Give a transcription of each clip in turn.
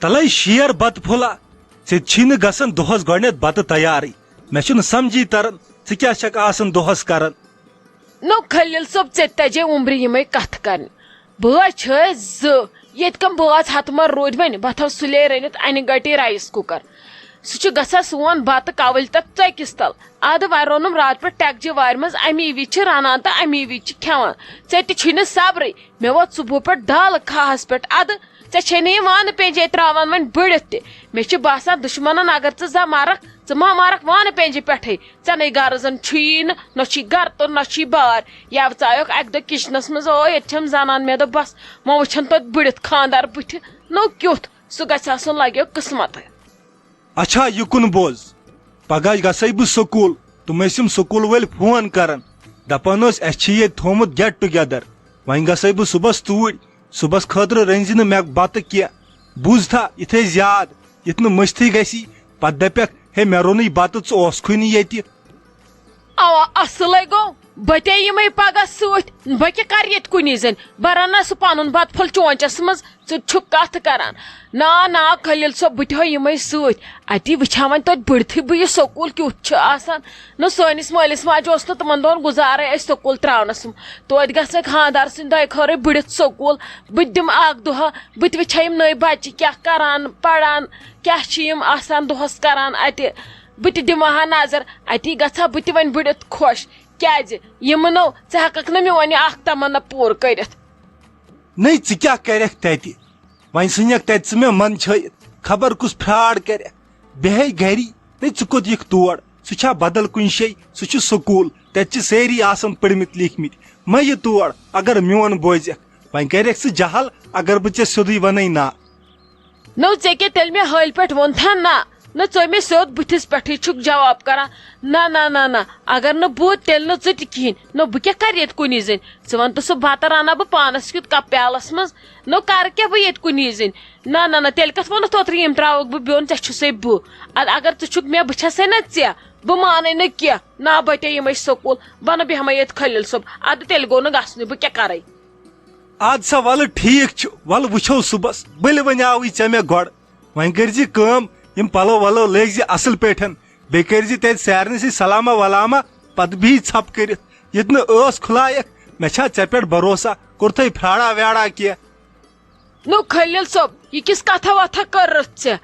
تلے شیر بت پھولا ژے گژھان دۄہس گۄڈنیتھ بتہٕ تیارٕے مےٚ چھُنہٕ سمجھی تران ژٕ کیٛاہ چھکھ آسان دۄہس کران نو خلیل صٲب ژےٚ تجے عمرِ یِمے کتھ کرنہِ بٲژ چھِ زٕ ییٚتہِ کم بٲژ ہتہٕ مر روٗدۍ وۄنۍ بہٕ تھاو سُلے رٔنِتھ انہِ گٹی رایس کُکر سُہ چھُ گژھان سون بتہٕ کولہِ تتھ ژٔکِس تل ادٕ وۄنۍ روٚنُم راتہٕ پٮ۪ٹھ ٹٮ۪کچہِ وارِ منٛز امی وِزِ چھِ رنان تہٕ امی وِزِ چھِ کھٮ۪وان ژےٚ تہِ چھُے نہٕ صبرٕے مےٚ ووت صبحہٕ پٮ۪ٹھ دالہٕ کھہس پٮ۪ٹھ ادٕ ژےٚ چھے نہٕ یہِ وانہٕ پینجے تراوان وۄنۍ بٔڑِتھ تہِ مےٚ چھُ باسان دُشمنن اگر ژٕ زا مارکھ ژٕ ما مارکھ وانہٕ پینجہِ پٮ۪ٹھے ژےٚ گرٕ زن چھُیی نہ چھُے گرٕ تہٕ نہ چھُے بار یا ژایوکھ اکہِ دۄہ کچنس منٛز ییٚتہِ چھم زنان مےٚ دوٚپ بس وۄنۍ وٕچھن توتہِ بٔڑِتھ خاندار بٕتھِ نو کیُتھ سُہ گژھِ آسُن لگیو قٕسمتھے اچھا یہِ کُن بوز پگہہ گژھے بہٕ سکوٗل تِم ٲسۍ یِم سکوٗل وٲلۍ فون کران دپان ٲسۍ اسہِ چھِ ییٚتہِ تھومُت گیٹ ٹُگیدر وۄنۍ گژھے بہٕ صبحس توٗرۍ صبحس خٲطرٕ رٔنزِ نہٕ مےٚ بتہٕ کینٛہہ بوٗزتھا یہِ تھٲیزِ یاد یِتھ نہٕ مٔشتھٕے گژھی پتہٕ دپکھ ہے مےٚ روٚنُے بتہٕ ژٕ اوسکھٕے نہٕ ییٚتہِ اوا اصلے گوٚو بہٕ تے یِمے پگہہ سۭتۍ بہٕ کیٛاہ کرٕ ییٚتہِ کُنی زٔنۍ بہٕ رننا سُہ پنُن بتہٕ پھوٚل چونچس منٛز ژٕ چھُکھ کتھ کران نا خلیل صٲب بہٕ تہِ ہو یِمے سۭتۍ اتی وٕچھا وۄنۍ توتہِ بٔڑتھٕے بہٕ یہِ سکوٗل کیُتھ چھُ آسان نہ سٲنِس مٲلِس ماجہِ اوس نہٕ تِمن دۄہن گُزارے أسۍ سکوٗل تراونس توتہِ گژھِ خاندار سٕنٛدِ دۄیہِ خٲرے بٔڑِتھ سکوٗل بہٕ تہِ دِمہٕ اکھ دۄہ بہٕ تہِ وٕچھا یِم نٔے بچہِ کیٛاہ کران پران کیٛاہ چھِ یِم آسان دۄہس کران اتہِ بہٕ تہِ دِمہٕ ہا نظر اتی گژھٕ ہا بہٕ تہِ وۄنۍ بٔڑِتھ خۄش کیٛازِ یِمہٕ نو ژٕ ہٮ۪ککھ نہٕ میون یہِ اکھ تمنا پوٗرٕ کٔرِتھ نٔے ژٕ کیٛاہ کرکھ تتہِ وۄنۍ ژھٕنکھ تتہِ ژٕ مےٚ منٛدچھٲیِتھ خبر کُس فراڈ کرکھ بیٚہے گری نٔے ژٕ کوٚت یِکھ تور سُہ چھا بدل کُنہِ جایہِ سُہ چھُ سکوٗل تتہِ چھِ سٲری آسان پٔرمٕتۍ لیکھمٕتۍ مہ یہِ تور اگر میون بوزکھ وۄنۍ کرکھ ژٕ جہل اگر بہٕ ژےٚ سیٚودُے ونے نا نو ژےٚ کیٛاہ تیٚلہِ مےٚ حٲلۍ پٮ۪ٹھ ووٚنتھا نہ نہ ژٕ مےٚ سیوٚد بٕتھِس پٮ۪ٹھٕے چھُکھ جواب کران نہ اگر نہٕ بہٕ تیٚلہِ نہٕ ژٕ تہِ کِہینۍ نو بہٕ کیٛاہ کرٕ ییٚتہِ کُنی زٔنۍ ژٕ وَن تہٕ سُہ بتہٕ رنہا بہٕ پانس کیُتھ کپ پیالس منٛز نو کرٕ کیٛاہ بہٕ ییٚتہِ کُنی زٔنۍ نہ تیٚلہِ کتھ ووٚنُتھ اوترٕ یِم تراوکھ بہٕ بیوٚن ژےٚ چھُسے بہٕ ادٕ اگر ژٕ چھُکھ مےٚ بہٕ چھسے نہ ژےٚ بہٕ مانے نہٕ کینٛہہ نہ بہٕ تے یِمے سکوٗل بہٕ نہٕ بیٚہمے ییٚتہِ خلیل صٲب ادٕ تیٚلہِ گوٚو نہٕ گژھنُے بہٕ کیٛاہ کرے اد سا ولہٕ ٹھیٖک چھُ ولہٕ وٕچھو صبحس بٔلۍ وَنیاوٕے ژےٚ مےٚ گۄڈٕ وۄنۍ کٔرزِ کٲم یِم پلو ولو لٲگزِ اصل پٲٹھۍ بیٚیہِ کٔرزِ تتہِ سارنٕے سۭتۍ سلاما ولاما پتہٕ بِہی ژھپ کٔرِتھ ییٚتہِ نہٕ ٲس کھُلایکھ مےٚ چھا ژےٚ پٮ۪ٹھ بروسا کوٚرتھے فراڈا ویڑا کینٛہہ نو خلیل صٲب یہِ کِس کتھا وتھا کٔرٕتھ ژےٚ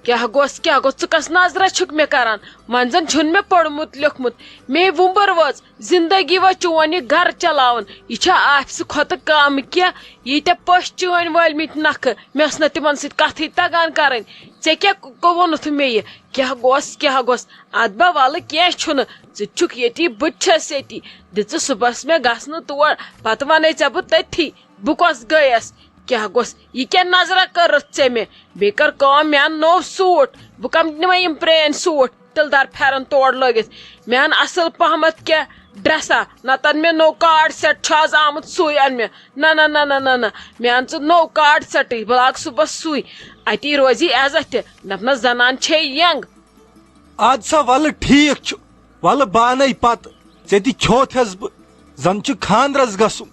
کیٛاہ گوٚژھ ژٕ کس نظرا چھُکھ مےٚ کران وۄنۍ زن چھُنہٕ مےٚ پوٚرمُت لیوٚکھمُت مے وُمبر وٲژ زندگی وۄنۍ چون یہِ گرٕ چلاوُن یہِ چھا آفسہٕ کھۄتہٕ کم کینٛہہ ییٖتیاہ پٔژھۍ چٲنۍ وٲلمٕتۍ نکھٕ مےٚ ٲس نہٕ تِمن سۭتۍ کتھٕے تگان کرٕنۍ ژےٚ کیٛاہ ووٚنُتھ مےٚ یہِ کیٛاہ گوٚژھ ادٕ با ولہٕ کینٛہہ چھُنہٕ ژٕ چھُکھ ییٚتی بہٕ تہِ چھس ییٚتی دِژٕ صبحس مےٚ گژھنہٕ تور پتہٕ ونے ژےٚ بہٕ تٔتھی بہٕ کۄس گٔیس کیٛاہ گوٚژھ یہِ کیٛاہ نظرا کٔرٕتھ ژےٚ مےٚ بیٚیہِ کر کٲم مےٚ اَن نوٚو سوٗٹ بہٕ کم نِمے یِم پرٲنۍ سوٗٹ تِلہٕ دار پھٮ۪رن تور لٲگِتھ مےٚ اَن اصل پہمتھ کینٛہہ ڈرٛیسا نتہٕ اَن مےٚ نوٚو کاڈ سیٹ چھُ آز آمُت سُے اَن مےٚ نہ مےٚ اَن ژٕ نوٚو کاڈ سیٹٕے بہٕ لاگہٕ صبحس سُے اتی روزی عزت تہِ دپنس زنان چھے ینگ اد سا ولہٕ ٹھیٖک چھُ ولہٕ بہٕ انے پتہٕ ژےٚ تہِ کھیوتھس بہٕ زن چھُ خاندرس گژھُن